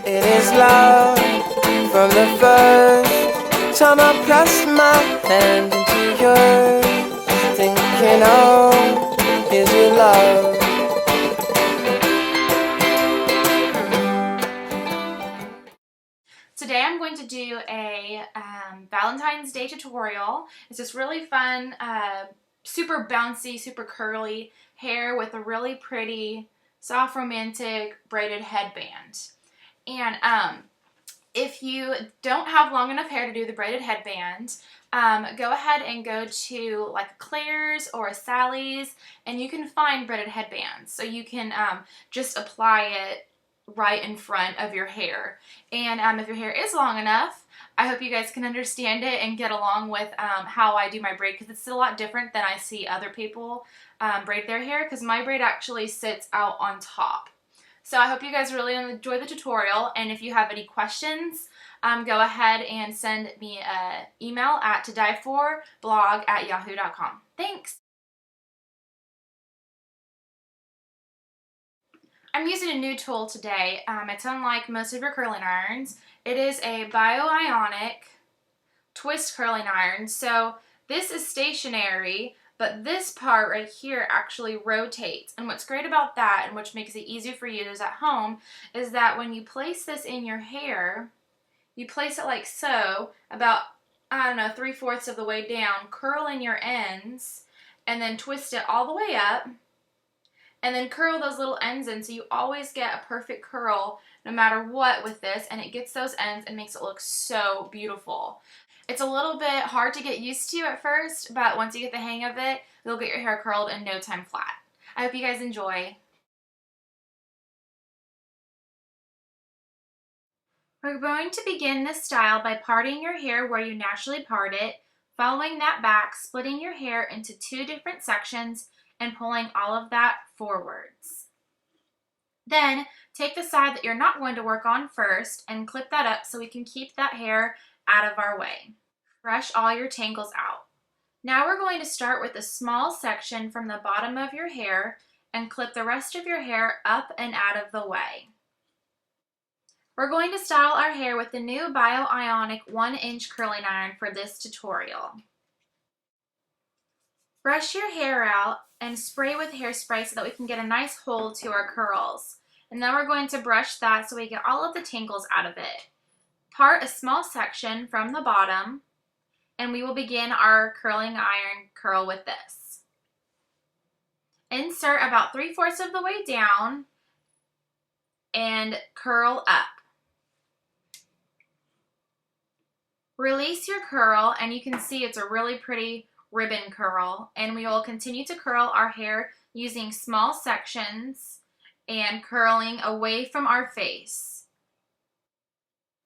It is love from the first time I pressed my hand into yours, thinking, oh, is it love? Today I'm going to do a Valentine's Day tutorial. It's this really fun, super bouncy, super curly hair with a really pretty, soft, romantic braided headband. And if you don't have long enough hair to do the braided headband, go ahead and go to like a Claire's or a Sally's, and you can find braided headbands. So you can just apply it right in front of your hair. And if your hair is long enough, I hope you guys can understand it and get along with how I do my braid, because it's a lot different than I see other people braid their hair, because my braid actually sits out on top. So I hope you guys really enjoy the tutorial, and if you have any questions, go ahead and send me an email at todieforblog@yahoo.com. Thanks! I'm using a new tool today. It's unlike most of your curling irons. It is a bioionic twist curling iron. So this is stationary, but this part right here actually rotates. And what's great about that, and which makes it easier for you to use at home, is that when you place this in your hair, you place it like so, about, I don't know, 3/4 of the way down, curl in your ends, and then twist it all the way up, and then curl those little ends in, so you always get a perfect curl no matter what with this, and it gets those ends and makes it look so beautiful. It's a little bit hard to get used to at first, but once you get the hang of it, you'll get your hair curled in no time flat. I hope you guys enjoy. We're going to begin this style by parting your hair where you naturally part it, following that back, splitting your hair into 2 different sections, and pulling all of that forwards. Then, take the side that you're not going to work on first and clip that up so we can keep that hair out of our way. Brush all your tangles out. Now we're going to start with a small section from the bottom of your hair and clip the rest of your hair up and out of the way. We're going to style our hair with the new bioionic 1-inch curling iron for this tutorial. Brush your hair out and spray with hairspray so that we can get a nice hold to our curls. And then we're going to brush that so we get all of the tangles out of it. Part a small section from the bottom, and we will begin our curling iron curl with this. Insert about 3/4 of the way down and curl up. Release your curl, and you can see it's a really pretty ribbon curl, and we will continue to curl our hair using small sections and curling away from our face.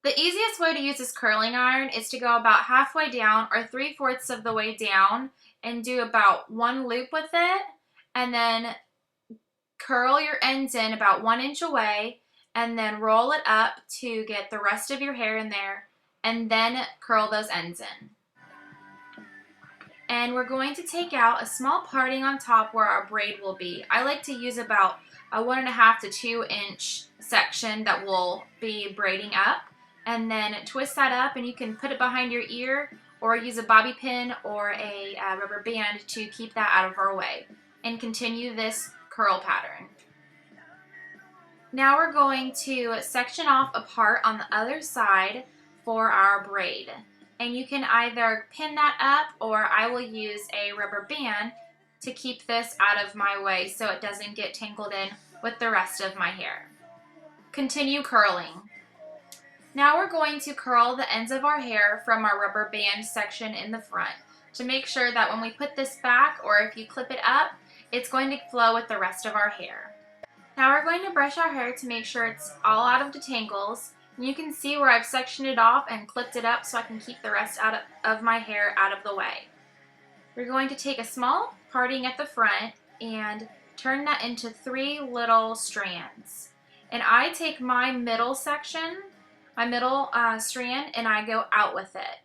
The easiest way to use this curling iron is to go about halfway down or 3/4 of the way down and do about 1 loop with it, and then curl your ends in about 1 inch away, and then roll it up to get the rest of your hair in there, and then curl those ends in. And we're going to take out a small parting on top where our braid will be. I like to use about a 1.5 to 2 inch section that will be braiding up, and then twist that up, and you can put it behind your ear or use a bobby pin or a rubber band to keep that out of our way, and continue this curl pattern. Now we're going to section off a part on the other side for our braid. And you can either pin that up, or I will use a rubber band to keep this out of my way so it doesn't get tangled in with the rest of my hair. Continue curling. Now we're going to curl the ends of our hair from our rubber band section in the front to make sure that when we put this back, or if you clip it up, it's going to flow with the rest of our hair. Now we're going to brush our hair to make sure it's all out of the tangles. You can see where I've sectioned it off and clipped it up so I can keep the rest of my hair out of the way. We're going to take a small parting at the front and turn that into 3 little strands. And I take my middle section, my middle strand, and I go out with it.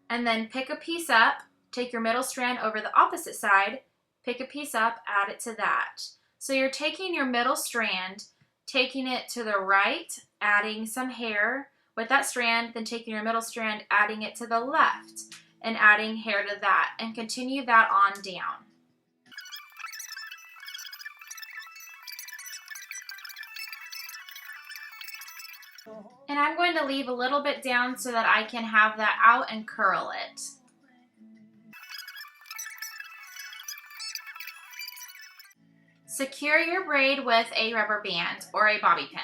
And then pick a piece up, take your middle strand over the opposite side, pick a piece up, add it to that. So you're taking your middle strand, taking it to the right adding some hair with that strand, then taking your middle strand, adding it to the left, and adding hair to that, and continue that on down. And I'm going to leave a little bit down so that I can have that out and curl it. Secure your braid with a rubber band or a bobby pin.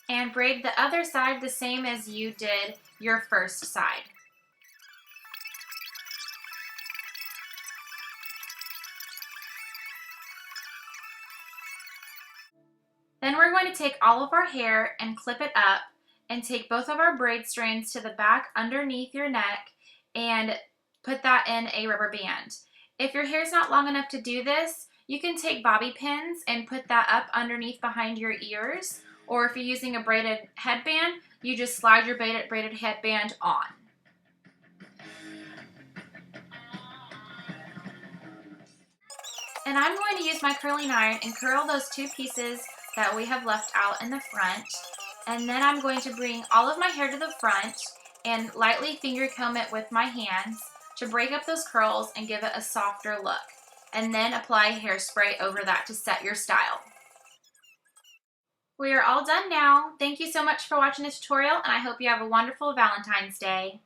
And braid the other side the same as you did your first side. Then we're going to take all of our hair and clip it up and take both of our braid strands to the back underneath your neck and put that in a rubber band. If your hair is not long enough to do this, you can take bobby pins and put that up underneath behind your ears, or if you're using a braided headband, you just slide your braided headband on. And I'm going to use my curling iron and curl those two pieces that we have left out in the front. And then I'm going to bring all of my hair to the front and lightly finger comb it with my hands to break up those curls and give it a softer look. And then apply hairspray over that to set your style. We are all done now. Thank you so much for watching this tutorial, and I hope you have a wonderful Valentine's Day.